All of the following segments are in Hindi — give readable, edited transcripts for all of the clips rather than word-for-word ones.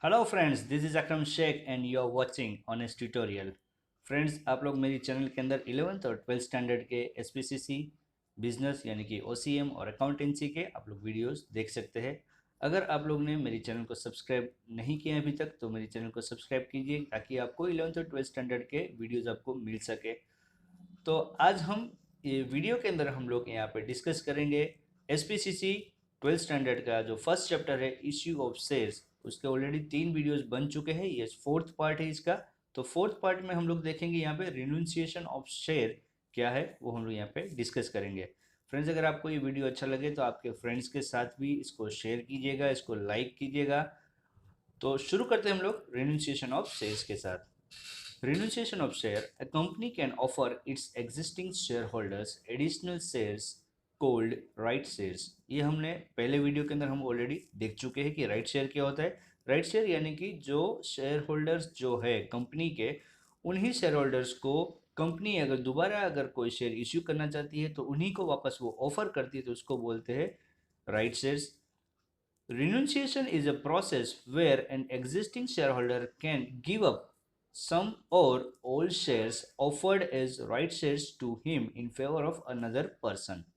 Hello friends, this is Akram Shaikh and you are watching honest tutorial. Friends, आप लोग मेरी चैनल के अंदर 11th और 12th स्टैंडर्ड के एसपीसीसी बिजनेस यानी कि ओसीएम और अकाउंटेंसी के आप लोग वीडियोस देख सकते हैं। अगर आप लोग ने मेरी चैनल को सब्सक्राइब नहीं किया अभी तक तो मेरी चैनल को सब्सक्राइब कीजिए ताकि आपको 11th और 12th स्टैंडर्ड के वीडियोज़ आपको मिल सके। तो आज हम ये वीडियो के अंदर हम लोग यहाँ पे डिस्कस करेंगे एसपीसीसी 12th स्टैंडर्ड का जो फर्स्ट चैप्टर है इश्यू ऑफ शेयर्स। उसके ऑलरेडी 3 वीडियोस बन चुके हैं, ये फोर्थ पार्ट है इसका। तो फोर्थ पार्ट में हम लोग देखेंगे यहाँ पे रिन्यूंसिएशन ऑफ शेयर क्या है वो हम लोग यहाँ पे डिस्कस करेंगे। फ्रेंड्स, अगर आपको ये वीडियो अच्छा लगे तो आपके फ्रेंड्स के साथ भी इसको शेयर कीजिएगा, इसको लाइक कीजिएगा। तो शुरू करते हैं हम लोग रिन्यूंसिएशन ऑफ शेयर्स के साथ। Renunciation of share: a company can offer its existing shareholders additional shares called right shares। ये हमने पहले वीडियो के अंदर हम ऑलरेडी देख चुके हैं कि राइट शेयर क्या होता है। राइट शेयर यानी कि जो शेयर होल्डर्स जो है कंपनी के, उन्हीं शेयर होल्डर्स को कंपनी अगर दोबारा अगर कोई शेयर इश्यू करना चाहती है तो उन्हीं को वापस वो ऑफर करती है, तो उसको बोलते हैं right shares. Renunciation is a process where an existing shareholder can give up some or all shares offered as right shares to him in favor of another person।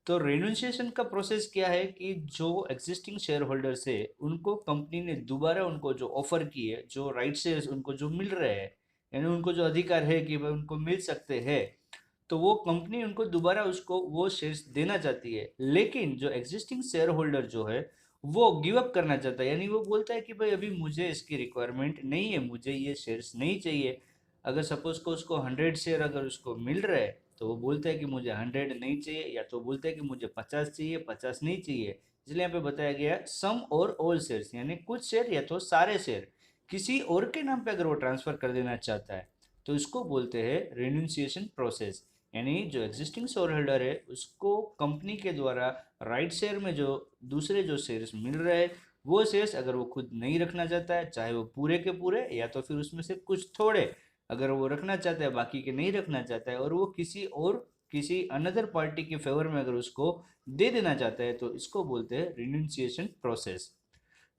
तो रेनुंसिएशन का प्रोसेस क्या है कि जो एग्जिस्टिंग शेयर होल्डर्स है उनको कंपनी ने दोबारा उनको जो ऑफर किए, जो राइट शेयर्स उनको जो मिल रहे हैं, यानी उनको जो अधिकार है कि भाई उनको मिल सकते हैं, तो वो कंपनी उनको दोबारा उसको वो शेयर्स देना चाहती है। लेकिन जो एग्जिस्टिंग शेयर होल्डर जो है वो गिव अप करना चाहता है, यानी वो बोलता है कि भाई अभी मुझे इसकी रिक्वायरमेंट नहीं है, मुझे ये शेयर्स नहीं चाहिए। अगर सपोज को उसको 100 शेयर अगर उसको मिल रहा है तो वो बोलता है कि मुझे 100 नहीं चाहिए, या तो बोलता है कि मुझे 50 चाहिए, 50 नहीं चाहिए। इसलिए यहाँ पे बताया गया सम और ऑल शेयर्स, यानी कुछ शेयर या तो सारे शेयर किसी और के नाम पे अगर वो ट्रांसफर कर देना चाहता है तो इसको बोलते हैं रेन्यूंसिएशन प्रोसेस। यानी जो एग्जिस्टिंग शेयर होल्डर है उसको कंपनी के द्वारा राइट शेयर में जो दूसरे जो शेयर्स मिल रहे हैं वो शेयर्स अगर वो खुद नहीं रखना चाहता है, चाहे वो पूरे के पूरे या तो फिर उसमें से कुछ थोड़े अगर वो रखना चाहता है, बाकी के नहीं रखना चाहता है, और वो किसी अनदर पार्टी के फेवर में अगर उसको दे देना चाहता है तो इसको बोलते हैं renunciation process.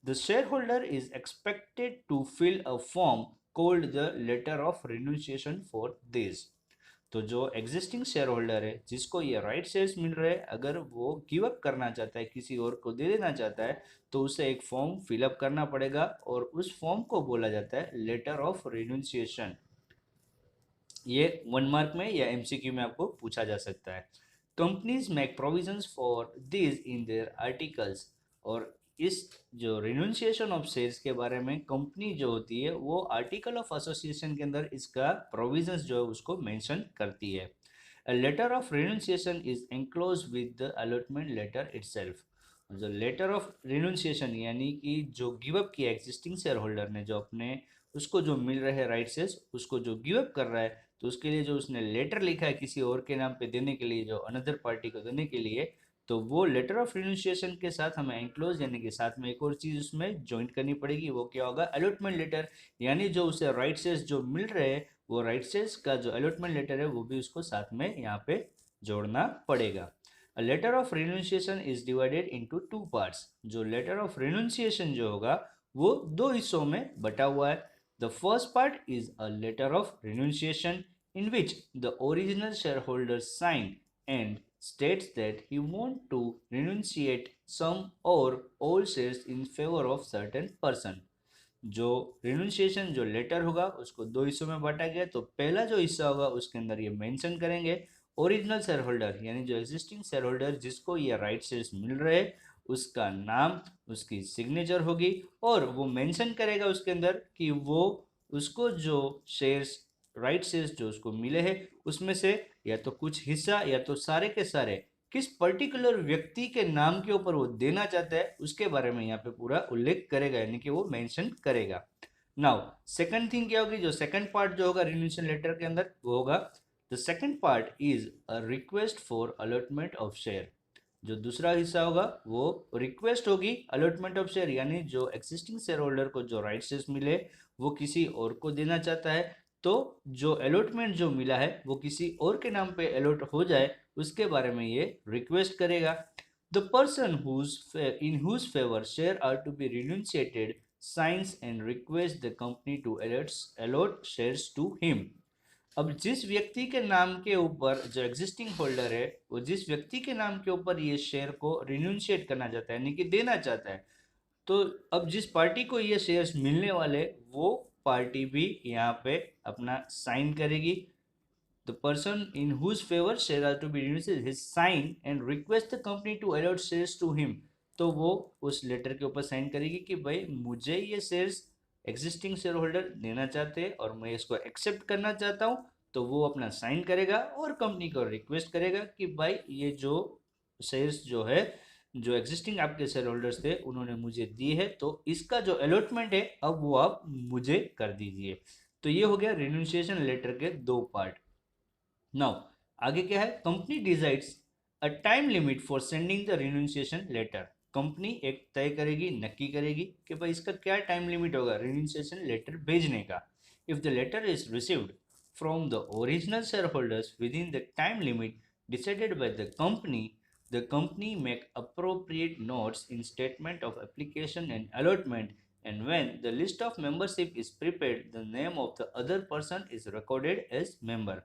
The share holder is expected to fill a form called the letter of renunciation for this. तो जो एग्जिस्टिंग शेयर होल्डर है जिसको ये राइट शेयर्स मिल रहे हैं, अगर वो गिव अप करना चाहता है, किसी और को दे देना चाहता है, तो उसे एक फॉर्म फिलअप करना पड़ेगा और उस फॉर्म को बोला जाता है लेटर ऑफ रिन्यूंसिएशन। ये 1 मार्क में या एमसीक्यू में आपको पूछा जा सकता है। Companies make provisions for this in their articles. और इस जो रिन्यूंसिएशन ऑफ शेयर्स के बारे में कंपनी जो होती है वो आर्टिकल ऑफ एसोसिएशन के अंदर इसका प्रोविजंस जो है उसको मेंशन करती है। A letter of renunciation is enclosed with the allotment letter itself। जो लेटर ऑफ रिन्यूंसिएशन यानी कि जो गिव अप किया एग्जिस्टिंग शेयर होल्डर ने, जो अपने उसको जो मिल रहे हैं राइट शेयर्स उसको जो गिव अप कर रहा है, तो उसके लिए जो उसने लेटर लिखा है किसी और के नाम पे देने के लिए, जो अनदर पार्टी को देने के लिए, तो वो लेटर ऑफ रिन्यूंसिएशन के साथ हमें एंक्लोज यानी कि साथ में एक और चीज़ उसमें ज्वाइंट करनी पड़ेगी। वो क्या होगा? Allotment letter. यानी जो उसे राइट शेयर्स जो मिल रहे हैं वो राइट शेयर्स का जो अलॉटमेंट लेटर है वो भी उसको साथ में यहाँ पे जोड़ना पड़ेगा। A letter of renunciation is divided into 2 parts। जो लेटर ऑफ रिन्यूंसिएशन जो होगा वो 2 हिस्सों में बटा हुआ है। The first part is a letter of renunciation in which the original shareholder sign and states that he want to renunciate some or all shares in favor of certain person। जो रिन्यूंसिएशन जो लेटर होगा उसको 2 हिस्सों में बांटा गया। तो पहला जो हिस्सा होगा उसके अंदर ये मेंशन करेंगे ओरिजिनल शेयर होल्डर, यानी जो एग्जिस्टिंग शेयर होल्डर जिसको ये राइट शेयर्स मिल रहे हैं उसका नाम, उसकी सिग्नेचर होगी, और वो मेंशन करेगा उसके अंदर कि वो उसको जो शेयर्स राइट शेयर्स जो उसको मिले हैं उसमें से या तो कुछ हिस्सा या तो सारे के सारे किस पर्टिकुलर व्यक्ति के नाम के ऊपर वो देना चाहता है उसके बारे में यहाँ पे पूरा उल्लेख करेगा, यानी कि वो मेंशन करेगा। नाउ सेकंड थिंग क्या होगी? जो सेकंड पार्ट जो होगा रिन्यूंसिएशन लेटर के अंदर वो होगा the second part is a request for allotment of share. जो दूसरा हिस्सा होगा वो रिक्वेस्ट होगी अलॉटमेंट ऑफ शेयर, यानी जो एक्सिस्टिंग शेयर होल्डर को जो राइट शेयर्स मिले वो किसी और को देना चाहता है, तो जो अलॉटमेंट जो मिला है वो किसी और के नाम पे अलॉट हो जाए उसके बारे में ये रिक्वेस्ट करेगा। The person in whose favor share are to be renunciated signs and requests the company to allot shares to him. अब जिस व्यक्ति के नाम के ऊपर जो एग्जिस्टिंग होल्डर है, वो जिस व्यक्ति के नाम के ऊपर ये शेयर को रिन्यूशिएट करना चाहता है यानी कि देना चाहता है, तो अब जिस पार्टी को ये शेयर्स मिलने वाले, वो पार्टी भी यहाँ पे अपना साइन करेगी. The person in whose favor share are to be renewed his sign and request the company to allot shares to him. तो वो उस लेटर के ऊपर साइन करेगी कि भाई मुझे ये शेयर्स एग्जिस्टिंग शेयर होल्डर देना चाहते हैं और मैं इसको एक्सेप्ट करना चाहता हूँ. तो वो अपना साइन करेगा और कंपनी को रिक्वेस्ट करेगा कि भाई ये जो शेयर्स जो है, जो एग्जिस्टिंग आपके शेयर होल्डर्स थे उन्होंने मुझे दी है, तो इसका जो अलॉटमेंट है अब वो आप मुझे कर दीजिए. तो ये हो गया रिन्यूशिएशन लेटर के दो पार्ट. नाउ आगे क्या है, company decides a time limit for sending the renunciation letter. Company एक तय करेगी, नक्की करेगी कि भाई इसका क्या टाइम लिमिट होगा रिन्यूंसिएशन लेटर भेजने का. If the letter is received from the original share holders within the time limit decided by the company make appropriate notes in statement of application and allotment, and when the list of membership is prepared, the name of the other person is recorded as member.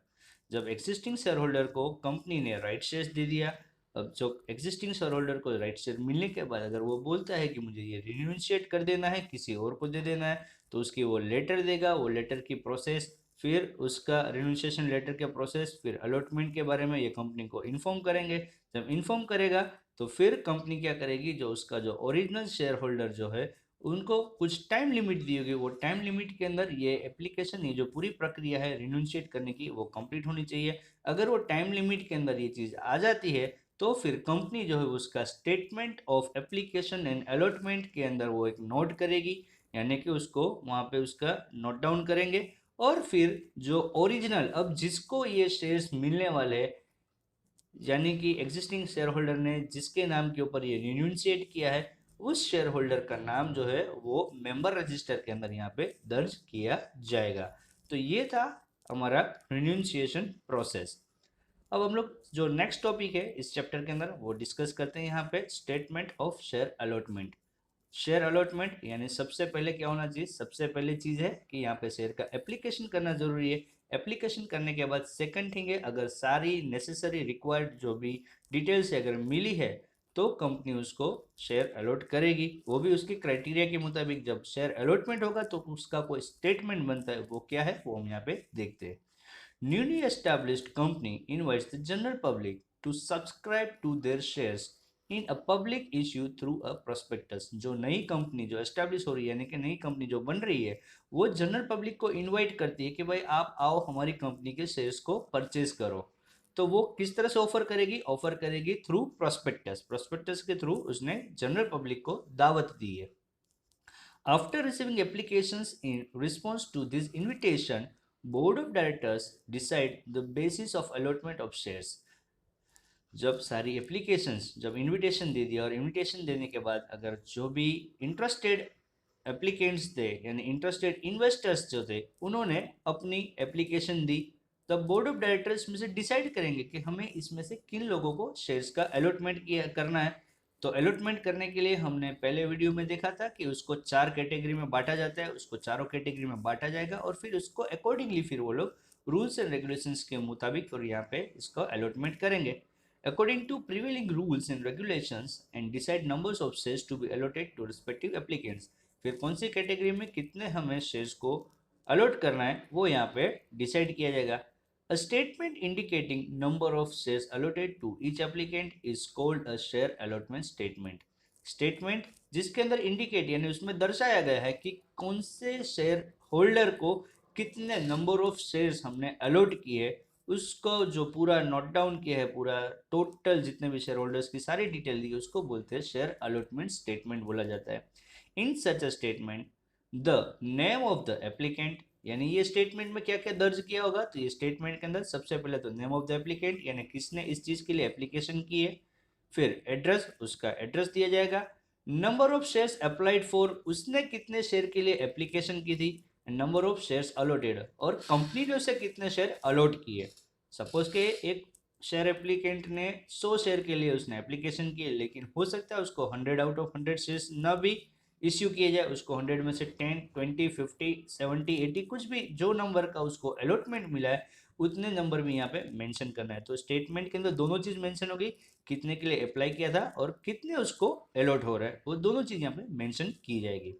जब एग्जिस्टिंग शेयर होल्डर को कंपनी ने राइट शेयर्स दे दिया, अब जो एग्जिस्टिंग शेयर होल्डर को राइट शेयर मिलने के बाद अगर वो बोलता है कि मुझे ये रिन्यूशिएट कर देना है, किसी और को दे देना है, तो उसकी वो लेटर देगा. वो लेटर की प्रोसेस, फिर उसका रिन्यूशिएशन लेटर के प्रोसेस, फिर अलॉटमेंट के बारे में ये कंपनी को इन्फॉर्म करेंगे. जब इन्फॉर्म करेगा तो फिर कंपनी क्या करेगी, जो उसका जो ओरिजिनल शेयर होल्डर जो है उनको कुछ टाइम लिमिट दी होगी. वो टाइम लिमिट के अंदर ये एप्लीकेशन, ये जो पूरी प्रक्रिया है रिन्यूशिएट करने की, वो कंप्लीट होनी चाहिए. अगर वो टाइम लिमिट के अंदर ये चीज़ आ जाती है तो फिर कंपनी जो है उसका statement of application and allotment के अंदर वो एक नोट करेगी, यानी कि उसको वहाँ पे उसका नोट डाउन करेंगे. और फिर जो ओरिजिनल, अब जिसको ये शेयर्स मिलने वाले, यानी कि एग्जिस्टिंग शेयर होल्डर ने जिसके नाम के ऊपर ये रिन्यूशिएट किया है, उस शेयर होल्डर का नाम जो है वो मेंबर रजिस्टर के अंदर यहाँ पे दर्ज किया जाएगा. तो ये था हमारा रिन्यूशिएशन प्रोसेस. अब हम लोग जो नेक्स्ट टॉपिक है इस चैप्टर के अंदर वो डिस्कस करते हैं यहाँ पे statement of share allotment. Share allotment यानी सबसे पहले क्या होना चाहिए, सबसे पहले चीज़ है कि यहाँ पे शेयर का एप्लीकेशन करना जरूरी है. एप्लीकेशन करने के बाद सेकंड थिंग है, अगर सारी नेसेसरी रिक्वायर्ड जो भी डिटेल्स अगर मिली है तो कंपनी उसको शेयर अलॉट करेगी. वो भी उसके क्राइटेरिया के मुताबिक. जब शेयर अलॉटमेंट होगा तो उसका कोई स्टेटमेंट बनता है, वो क्या है वो हम यहाँ पे देखते हैं. Newly established company invites the general public to subscribe to their shares in a public issue through a prospectus. जो नई कंपनी जो एस्टेब्लिश हो रही है, यानी कि नई कंपनी जो बन रही है, वो जनरल पब्लिक को इनवाइट करती है कि भाई आप आओ हमारी कंपनी के शेयर्स को परचेज करो. तो वो किस तरह से ऑफर करेगी, ऑफर करेगी थ्रू प्रोस्पेक्टस. प्रोस्पेक्टस के थ्रू उसने जनरल पब्लिक को दावत दी है. After receiving applications in response to this invitation, Board of Directors decide the basis of allotment of shares. जब सारी एप्लीकेशंस, जब इनविटेशन दे दिया और इनविटेशन देने के बाद अगर जो भी इंटरेस्टेड एप्लीकेंट्स थे यानी इंटरेस्टेड इन्वेस्टर्स जो थे उन्होंने अपनी एप्लीकेशन दी, तब बोर्ड ऑफ डायरेक्टर्स में से डिसाइड करेंगे कि हमें इसमें से किन लोगों को शेयर्स का अलॉटमेंट किया करना है. तो अलॉटमेंट करने के लिए हमने पहले वीडियो में देखा था कि उसको 4 कैटेगरी में बांटा जाता है. उसको चारों कैटेगरी में बांटा जाएगा और फिर उसको अकॉर्डिंगली फिर वो लोग रूल्स एंड रेगुलेशंस के मुताबिक और यहाँ पे इसको अलॉटमेंट करेंगे according to prevailing rules and regulations and decide numbers of shares to be allotted to respective applicants. फिर कौन सी कैटेगरी में कितने हमें शेयर्स को अलॉट करना है वो यहाँ पे डिसाइड किया जाएगा. A statement indicating number of shares allotted to each applicant is called a share allotment statement. Statement जिसके अंदर इंडिकेट यानी उसमें दर्शाया गया है कि कौन से शेयर होल्डर को कितने नंबर ऑफ शेयर्स हमने अलॉट किए, उसको जो पूरा नोट डाउन किया है, पूरा टोटल जितने भी शेयर होल्डर्स की सारी डिटेल दी है उसको बोलते हैं शेयर अलॉटमेंट स्टेटमेंट बोला जाता है. In such a statement the name of the applicant, यानी ये स्टेटमेंट में क्या क्या दर्ज किया होगा, तो ये स्टेटमेंट के अंदर सबसे पहले तो नेम ऑफ द एप्लीकेंट यानी किसने इस चीज के लिए एप्लीकेशन की है, फिर एड्रेस, उसका एड्रेस दिया जाएगा, number of shares applied for, उसने कितने शेयर के लिए एप्लीकेशन की थी, नंबर ऑफ शेयर्स अलॉटेड और कंपनी ने उसे कितने शेयर अलॉट किए. सपोज के एक शेयर एप्लीकेंट ने 100 शेयर के लिए उसने एप्लीकेशन की, लेकिन हो सकता है उसको 100 आउट ऑफ 100 शेयर्स न भी इश्यू किए जाए उसको 100 में से 10, 20, 50, 70, 80 कुछ भी जो नंबर का उसको अलॉटमेंट मिला है उतने नंबर भी यहाँ पे मेंशन करना है। तो स्टेटमेंट के अंदर दोनों चीज मेंशन होगी, कितने के लिए अप्लाई किया था और कितने उसको अलॉट हो रहा है, वो दोनों चीज यहाँ पे मेंशन की जाएगी।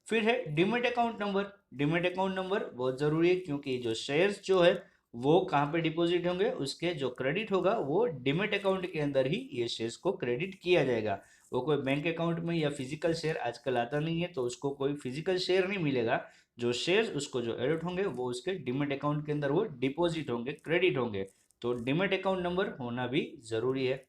फिर है demat account number. Demat account number बहुत जरूरी है क्योंकि जो शेयर्स जो है वो कहाँ पे डिपॉजिट होंगे, उसके जो क्रेडिट होगा वो डिमेट अकाउंट के अंदर ही ये शेयर्स को क्रेडिट किया जाएगा। वो कोई बैंक अकाउंट में या फिजिकल शेयर आजकल आता नहीं है तो उसको कोई फिजिकल शेयर नहीं मिलेगा। जो शेयर्स उसको जो अलॉट होंगे वो उसके डिमेट अकाउंट के अंदर वो डिपॉजिट होंगे, क्रेडिट होंगे। तो डिमेट अकाउंट नंबर होना भी जरूरी है।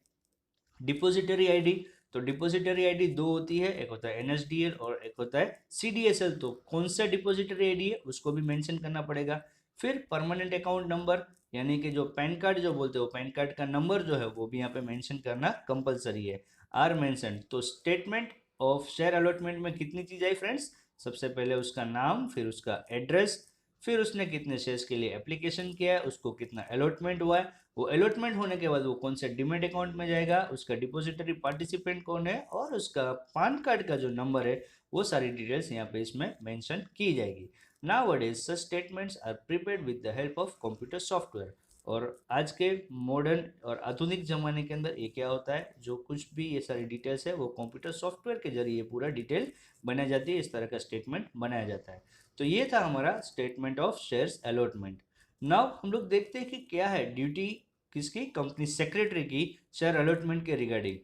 डिपॉजिटरी आईडी, तो डिपॉजिटरी आईडी दो होती है, एक होता है एनएसडीएल और एक होता है सीडीएसएल। तो कौन सा डिपॉजिटरी आईडी है उसको भी मेंशन करना पड़ेगा। फिर परमानेंट अकाउंट नंबर यानी कि जो पैन कार्ड जो बोलते हो, पैन कार्ड का नंबर जो है वो भी यहाँ पे मेंशन करना कंपलसरी है, आर मेंशन। तो स्टेटमेंट ऑफ शेयर अलॉटमेंट में कितनी चीज आई फ्रेंड्स, सबसे पहले उसका नाम, फिर उसका एड्रेस, फिर उसने कितने शेयर्स के लिए एप्लीकेशन किया है, उसको कितना अलॉटमेंट हुआ है, वो अलॉटमेंट होने के बाद वो कौन से डिमेट अकाउंट में जाएगा, उसका डिपॉजिटरी पार्टिसिपेंट कौन है और उसका पान कार्ड का जो नंबर है, वो सारी डिटेल्स यहाँ पे इसमें मेंशन की जाएगी। Nowadays such statements are prepared with the help of computer software। और आज के मॉडर्न और आधुनिक जमाने के अंदर ये क्या होता है, जो कुछ भी ये सारी डिटेल्स है वो कंप्यूटर सॉफ्टवेयर के जरिए पूरा डिटेल बनाई जाती है, इस तरह का स्टेटमेंट बनाया जाता है। तो ये था हमारा statement of shares allotment. Now हम लोग देखते हैं कि क्या है ड्यूटी किसकी, कंपनी सेक्रेटरी की शेयर अलॉटमेंट के regarding.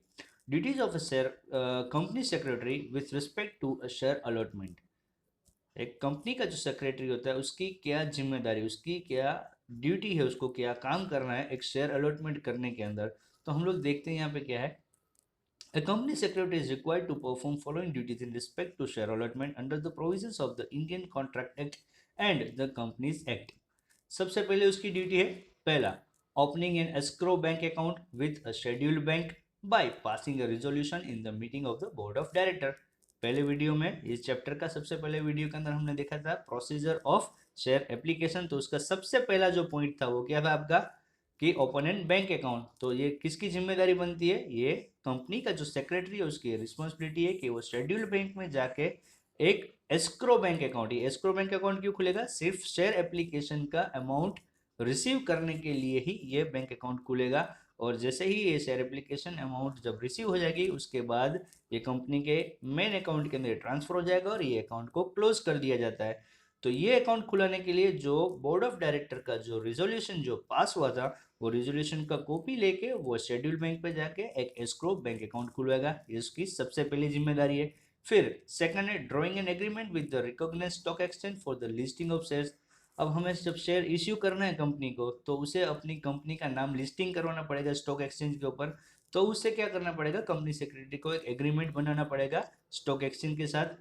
Duties of a share company secretary with respect to a share allotment. एक कंपनी का जो सेक्रेटरी होता है उसकी क्या जिम्मेदारी, उसकी क्या ड्यूटी है, उसको क्या काम करना है एक शेयर अलॉटमेंट करने के अंदर। तो हम लोग देखते हैं यहाँ पे क्या है। A company secretary is required to perform following duties in respect to share allotment under the provisions of the Indian Contract Act and the Companies Act। सबसे पहले उसकी ड्यूटी है, पहला, opening N escrow bank account with a scheduled bank by passing a resolution in the meeting of the board of director. पहले वीडियो में, इस चैप्टर का सबसे पहले वीडियो के अंदर हमने देखा था प्रोसीजर ऑफ शेयर एप्लीकेशन। तो उसका सबसे पहला जो पॉइंट था वो क्या था आपका, कि ओपन एन बैंक अकाउंट। तो ये किसकी जिम्मेदारी बनती है, ये कंपनी का जो सेक्रेटरी है उसकी रिस्पॉन्सिबिलिटी है कि वो शेड्यूल्ड बैंक में जाके एक एस्क्रो बैंक अकाउंट, ये एस्क्रो बैंक अकाउंट क्यों खुलेगा, सिर्फ शेयर एप्लीकेशन का अमाउंट रिसीव करने के लिए ही ये बैंक अकाउंट खुलेगा। और जैसे ही ये शेयर एप्लीकेशन अमाउंट जब रिसीव हो जाएगी उसके बाद ये कंपनी के मेन अकाउंट के अंदर ट्रांसफर हो जाएगा और ये अकाउंट को क्लोज कर दिया जाता है। तो ये अकाउंट खुलाने के लिए जो बोर्ड ऑफ डायरेक्टर का जो रिजोल्यूशन जो पास हुआ था वो रिजोल्यूशन का कॉपी लेके वो शेड्यूल बैंक पे जाके एक एस्क्रो बैंक अकाउंट खुलवाएगा, ये उसकी सबसे पहली जिम्मेदारी है। फिर सेकंड है drawing an agreement with the recognised stock exchange for the listing of shares. अब हमें जब शेयर इश्यू करना है कंपनी को तो उसे अपनी कंपनी का नाम लिस्टिंग करवाना पड़ेगा स्टॉक एक्सचेंज के ऊपर। तो उससे क्या करना पड़ेगा, कंपनी सेक्रेटरी को एक एग्रीमेंट बनाना पड़ेगा स्टॉक एक्सचेंज के साथ।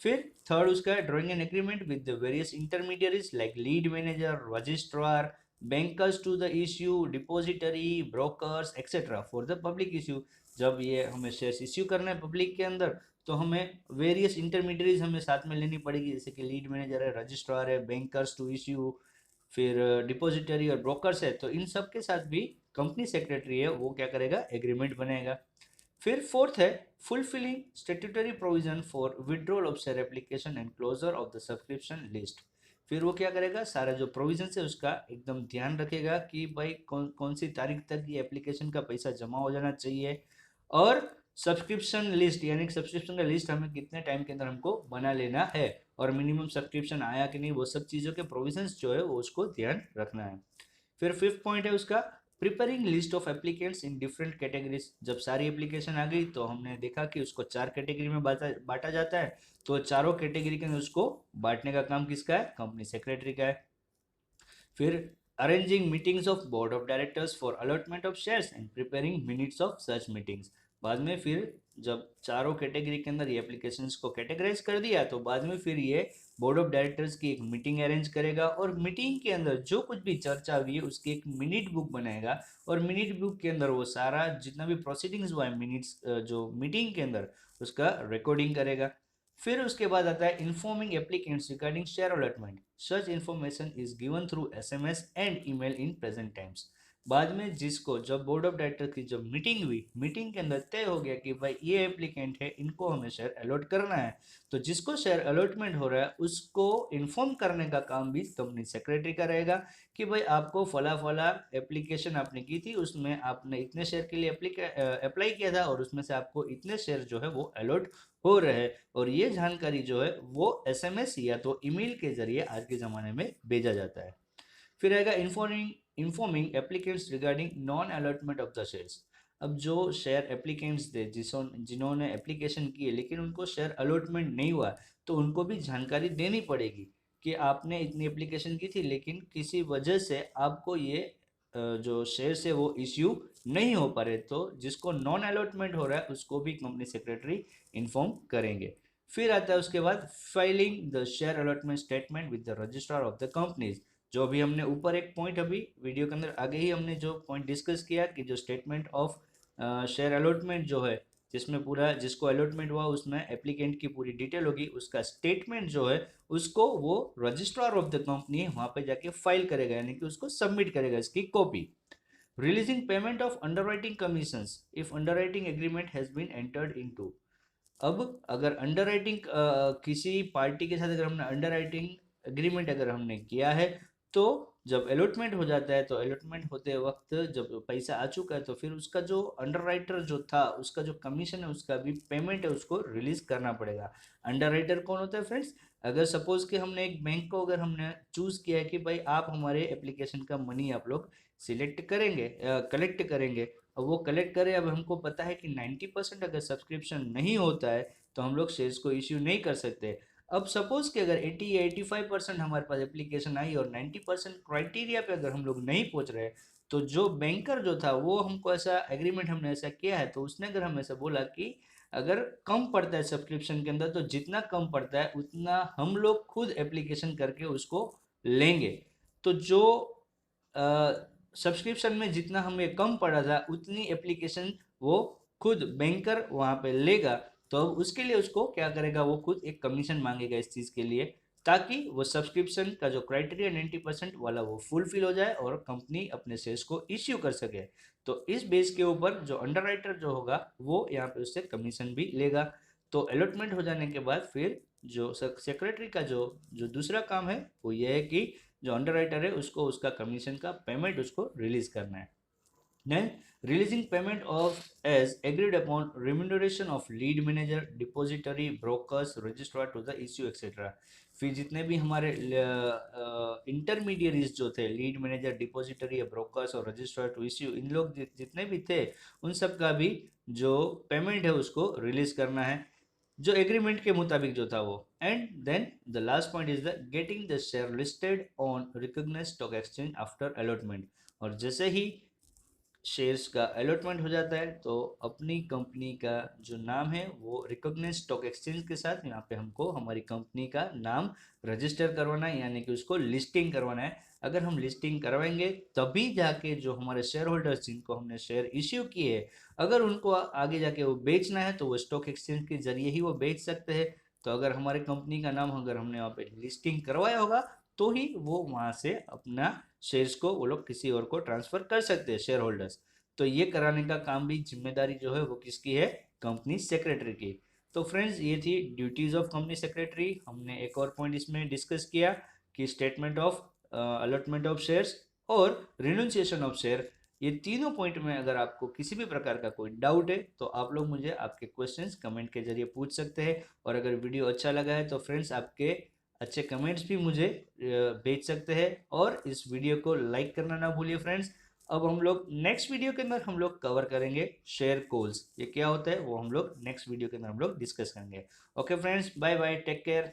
फिर थर्ड उसका drawing an agreement with the various intermediaries like lead manager, registrar, bankers to the issue, depository, brokers etcetera for the public issue. जब ये हमें शेयर्स इश्यू करना है पब्लिक के अंदर तो हमें वेरियस इंटरमीडियरीज हमें साथ में लेनी पड़ेगी, जैसे कि लीड मैनेजर है, रजिस्ट्रार है, बैंकर्स टू इश्यू, फिर डिपॉजिटरी और ब्रोकर्स है। तो इन सब के साथ भी कंपनी सेक्रेटरी है वो क्या करेगा, एग्रीमेंट बनाएगा। फिर फोर्थ है fulfilling statutory provision for withdrawal of share application and closure of the subscription list. फिर वो क्या करेगा, सारा जो प्रोविजन है उसका एकदम ध्यान रखेगा कि भाई कौन कौन सी तारीख तक ये एप्लीकेशन का पैसा जमा हो जाना चाहिए, और सब्सक्रिप्शन लिस्ट यानी कि सब्सक्रिप्शन का लिस्ट हमें कितने टाइम के अंदर हमको बना लेना है, और मिनिमम सब्सक्रिप्शन आया कि नहीं, वो सब चीज़ों के प्रोविजंस जो है वो उसको ध्यान रखना है। फिर फिफ्थ पॉइंट है उसका preparing list of applicants in different categories. जब सारी एप्लीकेशन आ गई तो हमने देखा कि उसको चार कैटेगरी में बांटा जाता है। तो चारों कैटेगरी के अंदर उसको बांटने का काम किसका है, कंपनी सेक्रेटरी का है। फिर arranging meetings of board of directors for allotment of shares and preparing minutes of such meetings. बाद में फिर जब चारों कैटेगरी के अंदर ये एप्लीकेशंस को कैटेगराइज कर दिया तो बाद में फिर ये बोर्ड ऑफ डायरेक्टर्स की एक मीटिंग अरेंज करेगा और मीटिंग के अंदर जो कुछ भी चर्चा हुई है उसकी एक मिनट बुक बनाएगा, और मिनट बुक के अंदर वो सारा जितना भी प्रोसीडिंग्स हुआ है मिनट्स जो मीटिंग के अंदर उसका रिकॉर्डिंग करेगा। फिर उसके बाद आता है informing applicants regarding share allotment. Such information is given through SMS and email in present times. बाद में जिसको जब बोर्ड ऑफ डायरेक्टर की जब मीटिंग हुई, मीटिंग के अंदर तय हो गया कि भाई ये एप्लीकेंट है, इनको हमें शेयर अलॉट करना है, तो जिसको शेयर अलॉटमेंट हो रहा है उसको इन्फॉर्म करने का काम भी कंपनी सेक्रेटरी का रहेगा कि भाई आपको फला फला एप्लीकेशन आपने की थी, उसमें आपने इतने शेयर के लिए अप्लाई किया था और उसमें से आपको इतने शेयर जो है वो अलॉट हो रहे हैं, और ये जानकारी जो है वो एसएमएस या तो ईमेल के जरिए आज के ज़माने में भेजा जाता है। फिर आएगा informing applicants regarding non allotment of the shares. अब जो शेयर एप्लीकेंट्स थे जिन्होंने एप्लीकेशन की है लेकिन उनको शेयर अलॉटमेंट नहीं हुआ, तो उनको भी जानकारी देनी पड़ेगी कि आपने इतनी एप्लीकेशन की थी लेकिन किसी वजह से आपको ये जो शेयर है वो इश्यू नहीं हो पा रहे, तो जिसको नॉन अलॉटमेंट हो रहा है उसको भी कंपनी सेक्रेटरी इन्फॉर्म करेंगे। फिर आता है उसके बाद filing the share allotment statement with the registrar of the companies. जो अभी हमने ऊपर एक पॉइंट अभी वीडियो के अंदर आगे ही हमने जो पॉइंट डिस्कस किया कि जो स्टेटमेंट ऑफ शेयर अलॉटमेंट जो है, जिसमें पूरा जिसको अलॉटमेंट हुआ उसमें एप्लीकेंट की पूरी डिटेल होगी, उसका स्टेटमेंट जो है उसको वो रजिस्ट्रार ऑफ द कंपनी है वहां पे जाके फाइल करेगा, यानी कि उसको सबमिट करेगा इसकी copy. Releasing payment of underwriting commissions if underwriting agreement has been entered into. अब अगर अंडरराइटिंग किसी पार्टी के साथ अगर हमने अंडरराइटिंग एग्रीमेंट अगर हमने किया है, तो जब अलॉटमेंट हो जाता है, तो अलॉटमेंट होते वक्त जब पैसा आ चुका है तो फिर उसका जो अंडरराइटर जो था उसका जो कमीशन है उसका भी पेमेंट है उसको रिलीज करना पड़ेगा। अंडरराइटर कौन होता है फ्रेंड्स? अगर सपोज कि हमने एक बैंक को अगर हमने चूज किया है कि भाई आप हमारे एप्लीकेशन का मनी आप लोग सिलेक्ट करेंगे, कलेक्ट करेंगे, अब वो कलेक्ट करें, अब हमको पता है कि 90% अगर सब्सक्रिप्शन नहीं होता है तो हम लोग शेयर्स को इश्यू नहीं कर सकते। अब सपोज कि अगर 80 या 85% हमारे पास एप्लीकेशन आई और 90% क्राइटेरिया पे अगर हम लोग नहीं पहुंच रहे, तो जो बैंकर जो था वो हमको ऐसा एग्रीमेंट हमने ऐसा किया है, तो उसने अगर हमें ऐसा बोला कि अगर कम पड़ता है सब्सक्रिप्शन के अंदर, तो जितना कम पड़ता है उतना हम लोग खुद एप्लीकेशन करके उसको लेंगे। तो जो सब्सक्रिप्शन में जितना हमें कम पड़ा था उतनी एप्लीकेशन वो खुद बैंकर वहां पे लेगा, तो अब उसके लिए उसको क्या करेगा, वो खुद एक कमीशन मांगेगा इस चीज के लिए, ताकि वो सब्सक्रिप्शन का जो क्राइटेरिया 90% वाला वो फुलफिल हो जाए और कंपनी अपने शेयर्स को इश्यू कर सके। तो इस बेस के ऊपर जो अंडरराइटर जो होगा वो यहाँ पे उससे कमीशन भी लेगा। तो अलॉटमेंट हो जाने के बाद फिर जो सेक्रेटरी का जो जो दूसरा काम है वो ये है कि जो अंडरराइटर है उसको उसका कमीशन का पेमेंट उसको रिलीज करना है। Then releasing payment of as agreed upon remuneration of lead manager, depository, brokers, registrar to the issue etc. फिर जितने भी हमारे इंटरमीडियरीज जो थे, लीड मैनेजर, डिपॉजिटरी, ब्रोकर्स और रजिस्ट्रार टू इश्यू, इन लोग जितने भी थे उन सब का भी जो पेमेंट है उसको रिलीज करना है जो एग्रीमेंट के मुताबिक जो था वो। And then the last point is the getting the share listed on recognised stock exchange after allotment. और जैसे ही शेयर्स का अलॉटमेंट हो जाता है तो अपनी कंपनी का जो नाम है वो रिकॉग्नाइज्ड स्टॉक एक्सचेंज के साथ यहाँ पे हमको हमारी कंपनी का नाम रजिस्टर करवाना है, यानी कि उसको लिस्टिंग करवाना है। अगर हम लिस्टिंग करवाएंगे तभी जाके जो हमारे शेयर होल्डर्स जिनको हमने शेयर इश्यू किए, अगर उनको आगे जाके वो बेचना है तो वो स्टॉक एक्सचेंज के जरिए ही वो बेच सकते हैं। तो अगर हमारे कंपनी का नाम अगर हमने वहाँ पे लिस्टिंग करवाया होगा तो ही वो वहाँ से अपना शेयर्स को वो लोग किसी और को ट्रांसफर कर सकते हैं शेयर होल्डर्स। तो ये कराने का काम भी जिम्मेदारी जो है वो किसकी है? कंपनी सेक्रेटरी की। तो फ्रेंड्स ये थी ड्यूटीज ऑफ कंपनी सेक्रेटरी। हमने एक और पॉइंट इसमें डिस्कस किया कि statement of allotment of shares और रिनunciation ऑफ शेयर। ये तीनों पॉइंट में अगर आपको किसी भी प्रकार का कोई डाउट है तो आप लोग मुझे आपके क्वेश्चंस कमेंट के जरिए पूछ सकते हैं। और अगर वीडियो अच्छा लगा है तो फ्रेंड्स आपके अच्छे कमेंट्स भी मुझे भेज सकते हैं, और इस वीडियो को लाइक करना ना भूलिए फ्रेंड्स। अब हम लोग नेक्स्ट वीडियो के अंदर हम लोग कवर करेंगे शेयर कॉल्स, ये क्या होता है वो हम लोग नेक्स्ट वीडियो के अंदर हम लोग डिस्कस करेंगे। Okay friends, bye bye, take care.